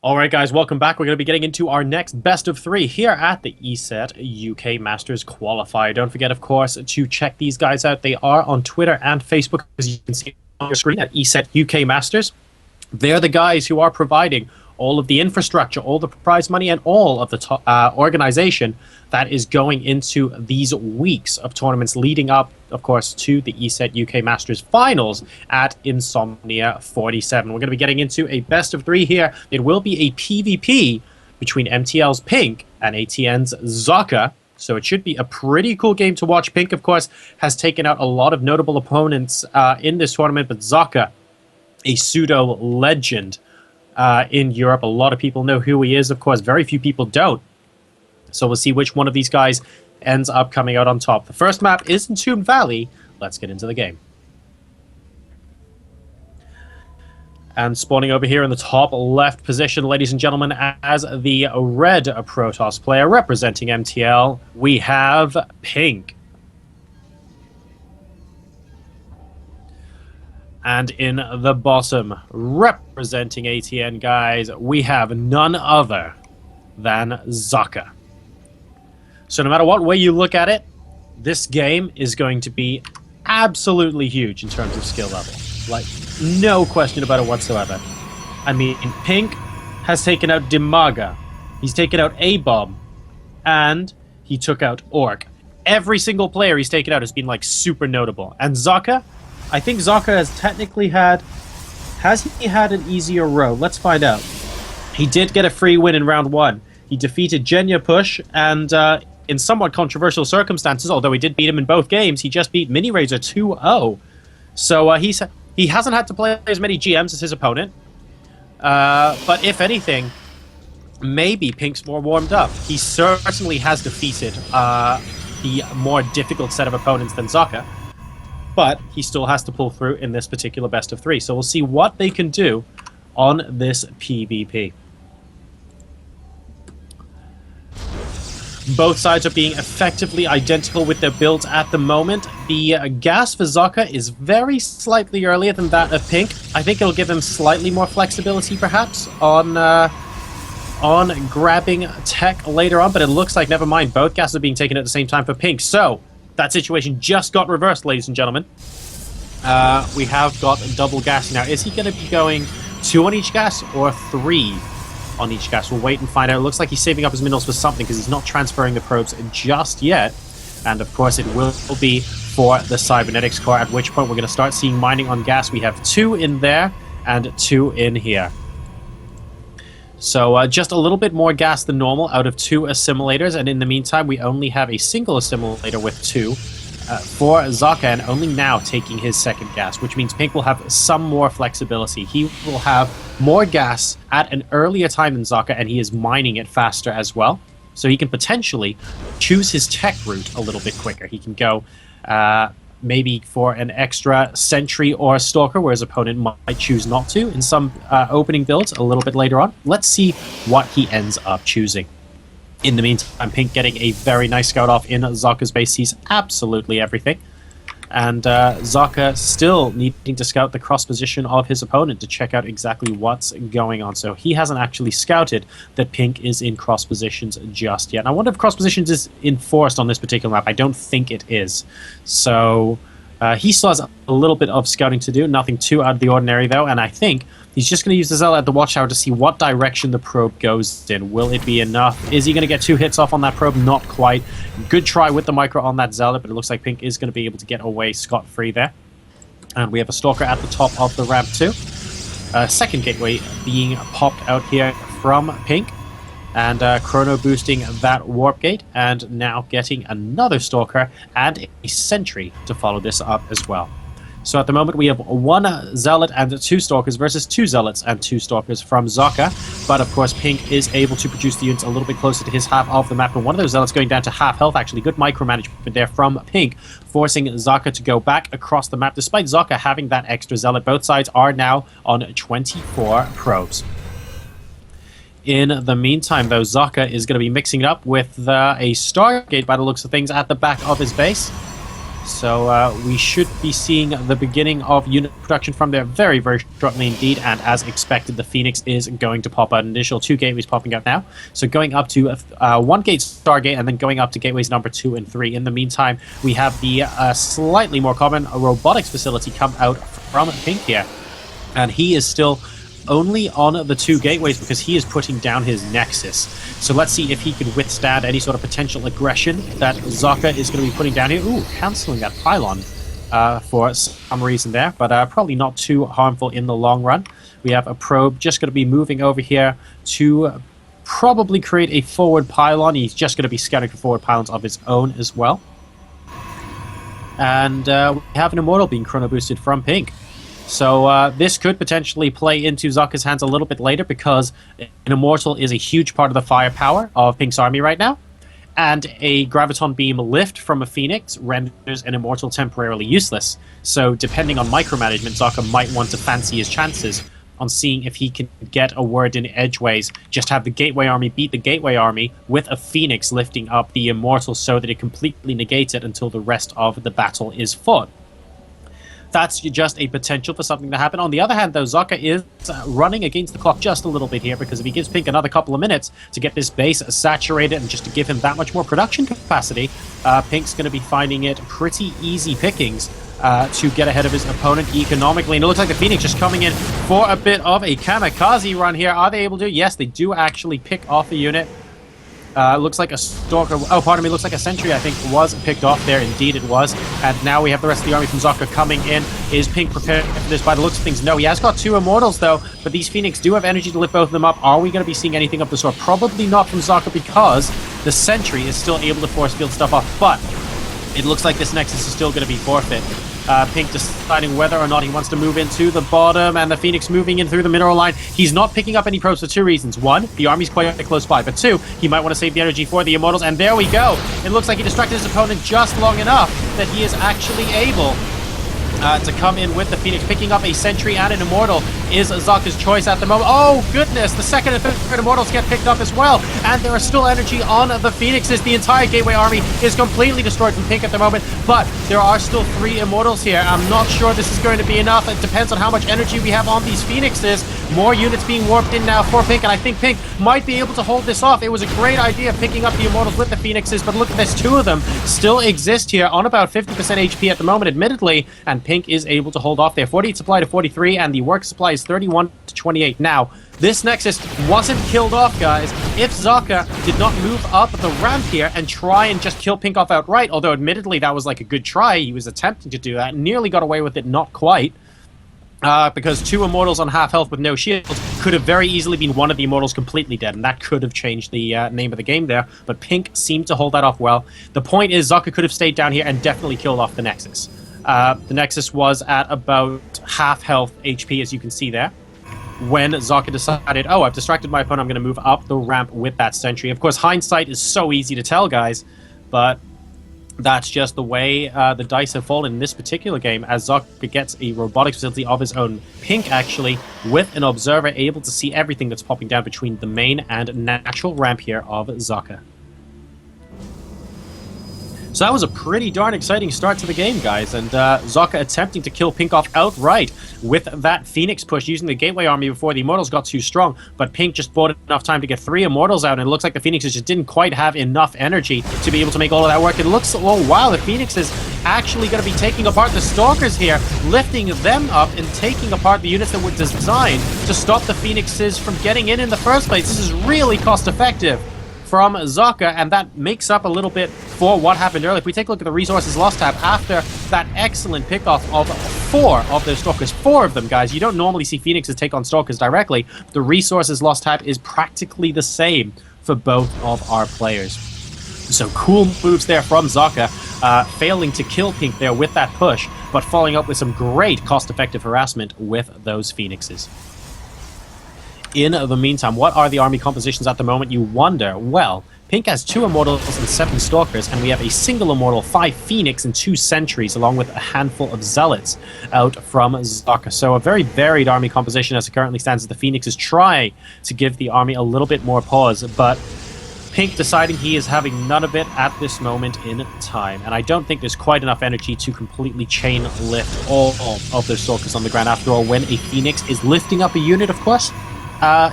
Alright guys, welcome back. We're going to be getting into our next best of three here at the ESET UK Masters Qualifier. Don't forget, of course, to check these guys out. They are on Twitter and Facebook, as you can see on your screen, at ESET UK Masters. They're the guys who are providing all of the infrastructure, all the prize money, and all of the organization that is going into these weeks of tournaments leading up, of course, to the ESET UK Masters Finals at Insomnia 47. We're going to be getting into a best of three here. It will be a PvP between MTL's Pink and ATN's Socke. So it should be a pretty cool game to watch. Pink, of course, has taken out a lot of notable opponents in this tournament, but Socke, a pseudo legend in Europe. A lot of people know who he is. Of course, very few people don't. So we'll see which one of these guys ends up coming out on top. The first map is Entombed Valley. Let's get into the game. And spawning over here in the top left position, ladies and gentlemen, as the red Protoss player representing MTL, we have Pink. And in the bottom, representing ATN, guys, we have none other than Socke. So no matter what way you look at it, this game is going to be absolutely huge in terms of skill level. Like, no question about it whatsoever. I mean, Pink has taken out Dimaga, he's taken out A-Bomb, and he took out Orc. Every single player he's taken out has been, like, super notable. And Socke, I think Socke has technically had... Has he had an easier road? Let's find out. He did get a free win in round one. He defeated Genya Push, and in somewhat controversial circumstances, although he did beat him in both games, he just beat Mini Razor 2-0. So he hasn't had to play as many GMs as his opponent. But if anything, maybe Pink's more warmed up. He certainly has defeated the more difficult set of opponents than Socke. But he still has to pull through in this particular best of three. So we'll see what they can do on this PvP. Both sides are being effectively identical with their builds at the moment. The gas for Socke is very slightly earlier than that of Pink. I think it'll give him slightly more flexibility, perhaps, on grabbing tech later on. But it looks like, never mind, both gases are being taken at the same time for Pink. So that situation just got reversed, ladies and gentlemen. We have got double gas now. Is he going to be going 2 on each gas or 3 on each gas? We'll wait and find out. It looks like he's saving up his minerals for something because he's not transferring the probes just yet. And of course it will be for the cybernetics core, at which point we're going to start seeing mining on gas. We have 2 in there and 2 in here. So just a little bit more gas than normal out of 2 assimilators, and in the meantime we only have a single assimilator with 2 for Socke, and only now taking his second gas, which means Pink will have some more flexibility. He will have more gas at an earlier time than Socke, and he is mining it faster as well. So he can potentially choose his tech route a little bit quicker. He can go maybe for an extra sentry or a stalker, whereas opponent might choose not to in some opening builds a little bit later on. Let's see what he ends up choosing. In the meantime, Pink getting a very nice scout off in Socke's base, sees absolutely everything. And Socke still needing to scout the cross position of his opponent to check out exactly what's going on. So he hasn't actually scouted that Pink is in cross positions just yet. And I wonder if cross positions is enforced on this particular map. I don't think it is. So he still has a little bit of scouting to do. Nothing too out of the ordinary, though. And I think he's just going to use the Zealot at the watchtower to see what direction the probe goes in. Will it be enough? Is he going to get 2 hits off on that probe? Not quite. Good try with the micro on that Zealot, but it looks like Pink is going to be able to get away scot-free there. And we have a Stalker at the top of the ramp too. Second gateway being popped out here from Pink. And chrono boosting that warp gate, and now getting another Stalker and a Sentry to follow this up as well. So at the moment we have 1 Zealot and 2 Stalkers versus 2 Zealots and 2 Stalkers from Socke. But of course Pink is able to produce the units a little bit closer to his half of the map, and one of those Zealots going down to half health. Actually, good micromanagement there from Pink, forcing Socke to go back across the map. Despite Socke having that extra Zealot, both sides are now on 24 probes. In the meantime, though, Socke is going to be mixing it up with a Stargate by the looks of things at the back of his base. So we should be seeing the beginning of unit production from there very, very shortly indeed. And as expected, the Phoenix is going to pop out. Initial 2 gateways popping out now. So going up to 1 gate Stargate and then going up to gateways number 2 and 3. In the meantime, we have the slightly more common robotics facility come out from Pink here. And he is still only on the 2 gateways because he is putting down his Nexus. So let's see if he can withstand any sort of potential aggression that Socke is going to be putting down here. Ooh, cancelling that pylon for some reason there, but probably not too harmful in the long run. We have a probe just going to be moving over here to probably create a forward pylon. He's just going to be scattering forward pylons of his own as well. And we have an Immortal being chrono boosted from Pink. So this could potentially play into Socke's hands a little bit later because an Immortal is a huge part of the firepower of Pink's army right now. And a Graviton Beam lift from a Phoenix renders an Immortal temporarily useless. So depending on micromanagement, Socke might want to fancy his chances on seeing if he can get a word in edgeways, just have the Gateway Army beat the Gateway Army with a Phoenix lifting up the Immortal so that it completely negates it until the rest of the battle is fought. That's just a potential for something to happen. On the other hand, though, Socke is running against the clock just a little bit here because if he gives Pink another couple of minutes to get this base saturated and just to give him that much more production capacity, Pink's going to be finding it pretty easy pickings to get ahead of his opponent economically. And it looks like the Phoenix just coming in for a bit of a kamikaze run here. Are they able to? Yes, they do actually pick off a unit. Looks like a Stalker. Oh, pardon me. Looks like a Sentry, I think, was picked off there. Indeed, it was. And now we have the rest of the army from Socke coming in. Is Pink prepared for this by the looks of things? No, he has got 2 Immortals, though. But these Phoenix do have energy to lift both of them up. Are we going to be seeing anything of the sort? Probably not from Socke because the Sentry is still able to force field stuff off. But it looks like this Nexus is still going to be forfeit. Pink deciding whether or not he wants to move into the bottom, and the Phoenix moving in through the mineral line. He's not picking up any probes for 2 reasons. 1, the army's quite close by, but 2, he might want to save the energy for the Immortals, and there we go. It looks like he distracted his opponent just long enough that he is actually able to come in with the Phoenix. Picking up a Sentry and an Immortal is Socke's choice at the moment. Oh, goodness! The second and third Immortals get picked up as well, and there is still energy on the Phoenixes. The entire Gateway Army is completely destroyed from Pink at the moment, but there are still 3 Immortals here. I'm not sure this is going to be enough. It depends on how much energy we have on these Phoenixes. More units being warped in now for Pink, and I think Pink might be able to hold this off. It was a great idea picking up the Immortals with the Phoenixes, but look at this, 2 of them still exist here on about 50% HP at the moment, admittedly, and Pink is able to hold off there. 48 supply to 43, and the work supply is 31 to 28. Now, this Nexus wasn't killed off, guys. If Socke did not move up the ramp here and try and just kill Pink off outright, although admittedly that was like a good try, he was attempting to do that, nearly got away with it, not quite. Because 2 Immortals on half health with no shields could have very easily been one of the Immortals completely dead, and that could have changed the name of the game there, but Pink seemed to hold that off well. The point is, Socke could have stayed down here and definitely killed off the Nexus. The Nexus was at about half health HP, as you can see there, when Socke decided, oh, I've distracted my opponent, I'm going to move up the ramp with that Sentry. Of course, hindsight is so easy to tell, guys, but that's just the way the dice have fallen in this particular game, as Socke gets a robotics facility of his own. Pink, actually, with an observer, able to see everything that's popping down between the main and natural ramp here of Socke. So that was a pretty darn exciting start to the game, guys, and Socke attempting to kill Pink off outright with that Phoenix push using the Gateway Army before the Immortals got too strong, but Pink just bought enough time to get 3 Immortals out, and it looks like the Phoenixes just didn't quite have enough energy to be able to make all of that work. It looks, oh wow, the Phoenix is actually going to be taking apart the Stalkers here, lifting them up and taking apart the units that were designed to stop the Phoenixes from getting in the first place. This is really cost-effective from Socke, and that makes up a little bit for what happened earlier. If we take a look at the resources lost tab after that excellent pickoff of 4 of those Stalkers, 4 of them, guys. You don't normally see Phoenixes take on Stalkers directly. The resources lost tab is practically the same for both of our players. So cool moves there from Socke, failing to kill Pink there with that push, but following up with some great cost-effective harassment with those Phoenixes. In the meantime, what are the army compositions at the moment, you wonder? Well, Pink has 2 Immortals and 7 Stalkers, and we have a single Immortal, 5 Phoenix, and 2 Sentries, along with a handful of Zealots out from Socke. So a very varied army composition as it currently stands, as the Phoenixes try to give the army a little bit more pause, but Pink deciding he is having none of it at this moment in time. And I don't think there's quite enough energy to completely chain lift all of those Stalkers on the ground. After all, when a Phoenix is lifting up a unit, of course,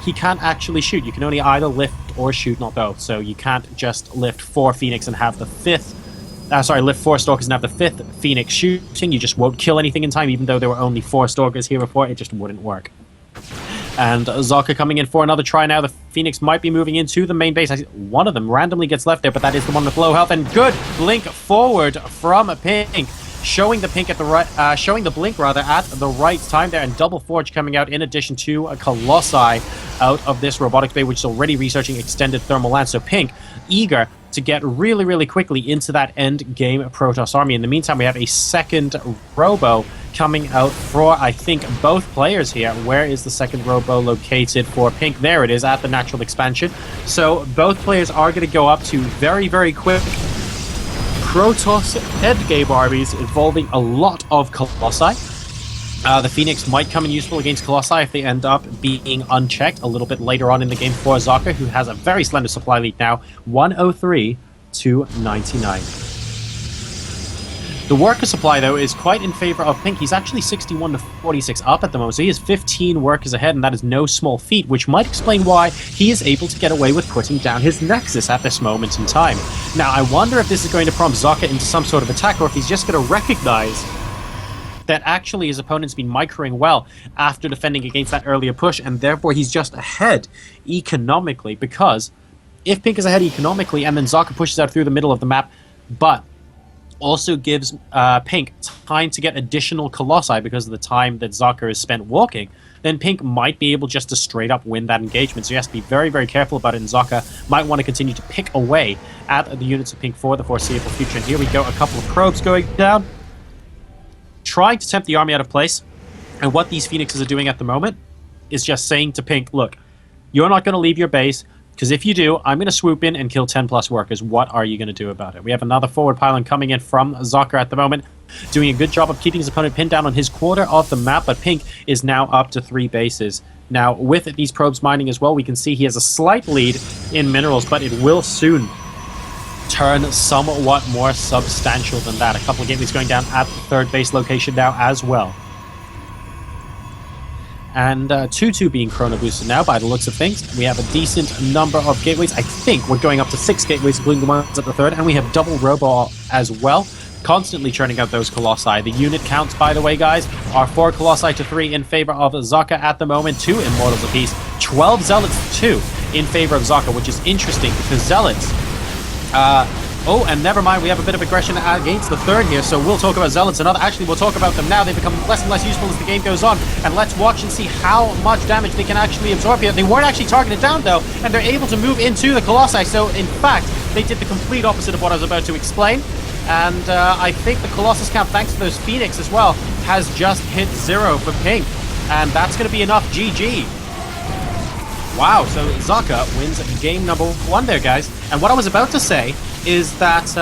he can't actually shoot. You can only either lift or shoot, not both. So you can't just lift 4 Phoenix and have the lift 4 Stalkers and have the 5th Phoenix shooting. You just won't kill anything in time, even though there were only 4 Stalkers here before. It just wouldn't work. And Socke coming in for another try now. The Phoenix might be moving into the main base. One of them randomly gets left there, but that is the one with low health. And good blink forward from Pink, showing the blink rather at the right time there. And Double Forge coming out in addition to a Colossi out of this robotics bay, which is already researching extended thermal lance. So Pink eager to get really, really quickly into that end game Protoss army. In the meantime, we have a second Robo coming out for, I think, both players here. Where is the second Robo located for Pink? There it is, at the natural expansion. So both players are going to go up to very, very quick Protoss endgame armies involving a lot of Colossi. The Phoenix might come in useful against Colossi if they end up being unchecked a little bit later on in the game for Socke, who has a very slender supply lead now, 103 to 99. The worker supply, though, is quite in favor of Pink. He's actually 61 to 46 up at the moment, so he is 15 workers ahead, and that is no small feat, which might explain why he is able to get away with putting down his Nexus at this moment in time. Now, I wonder if this is going to prompt Socke into some sort of attack, or if he's just going to recognize that actually his opponent's been microing well after defending against that earlier push, and therefore he's just ahead economically, because if Pink is ahead economically and then Socke pushes out through the middle of the map, but also gives Pink time to get additional Colossi because of the time that Socke has spent walking, then Pink might be able just to straight up win that engagement. So he has to be very, very careful about it, and Socke might want to continue to pick away at the units of Pink for the foreseeable future. And here we go, a couple of probes going down, trying to tempt the army out of place. And what these Phoenixes are doing at the moment is just saying to Pink, look, you're not going to leave your base, because if you do, I'm going to swoop in and kill 10 plus workers. What are you going to do about it? We have another forward pylon coming in from Socke at the moment, doing a good job of keeping his opponent pinned down on his quarter of the map, but Pink is now up to 3 bases. Now, with these probes mining as well, we can see he has a slight lead in minerals, but it will soon turn somewhat more substantial than that. A couple of gateways going down at the 3rd base location now as well. And 2-2 being chrono boosted now by the looks of things. We have a decent number of gateways. I think we're going up to 6 gateways, including the ones at the 3rd, and we have double robo as well, constantly churning out those Colossi. The unit counts, by the way, guys, are 4 Colossi to 3 in favor of Socke at the moment, 2 Immortals apiece, 12 Zealots to 2 in favor of Socke, which is interesting because Zealots oh, and never mind, we have a bit of aggression against the 3rd here, so we'll talk about Zealots and actually we'll talk about them now. They become less and less useful as the game goes on, and let's watch and see how much damage they can actually absorb here. They weren't actually targeted down, though, and they're able to move into the Colossi, so in fact, they did the complete opposite of what I was about to explain. And I think the Colossus count, thanks to those Phoenix as well, has just hit 0 for Pink, and that's going to be enough GG. Wow, so Socke wins game number 1 there, guys. And what I was about to say is that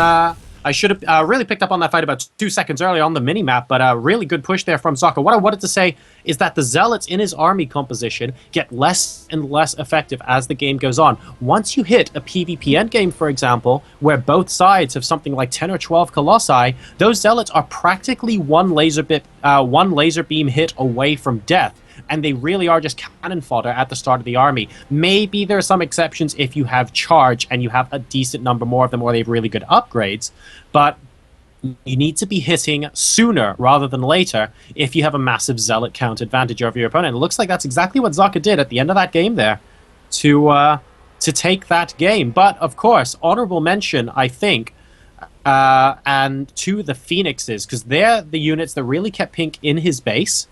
I should have really picked up on that fight about 2 seconds earlier on the mini-map, but a really good push there from Socke. What I wanted to say is that the Zealots in his army composition get less and less effective as the game goes on. Once you hit a PvP endgame, for example, where both sides have something like 10 or 12 Colossi, those Zealots are practically one laser beam hit away from death. And they really are just cannon fodder at the start of the army. Maybe there are some exceptions if you have charge and you have a decent number more of them, or they have really good upgrades, but you need to be hitting sooner rather than later if you have a massive Zealot count advantage over your opponent. It looks like that's exactly what Socke did at the end of that game there to take that game. But, of course, honorable mention, I think, and to the Phoenixes, because they're the units that really kept Pink in his base,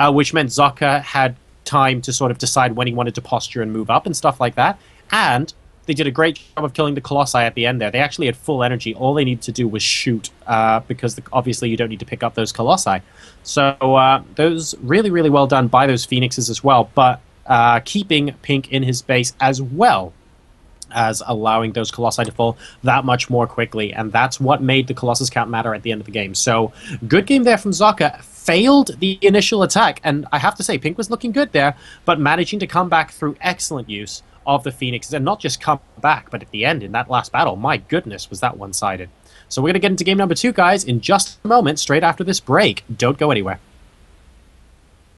which meant Socke had time to sort of decide when he wanted to posture and move up and stuff like that. And they did a great job of killing the Colossi at the end there. They actually had full energy. All they needed to do was shoot, because obviously you don't need to pick up those Colossi. So those really, really well done by those Phoenixes as well, but keeping Pink in his base as well as allowing those Colossi to fall that much more quickly, and that's what made the Colossus count matter at the end of the game. So, good game there from Socke. Failed the initial attack, and I have to say, Pink was looking good there, but managing to come back through excellent use of the Phoenixes and not just come back, but at the end, in that last battle, my goodness, was that one-sided. So we're going to get into game number 2, guys, in just a moment, straight after this break. Don't go anywhere.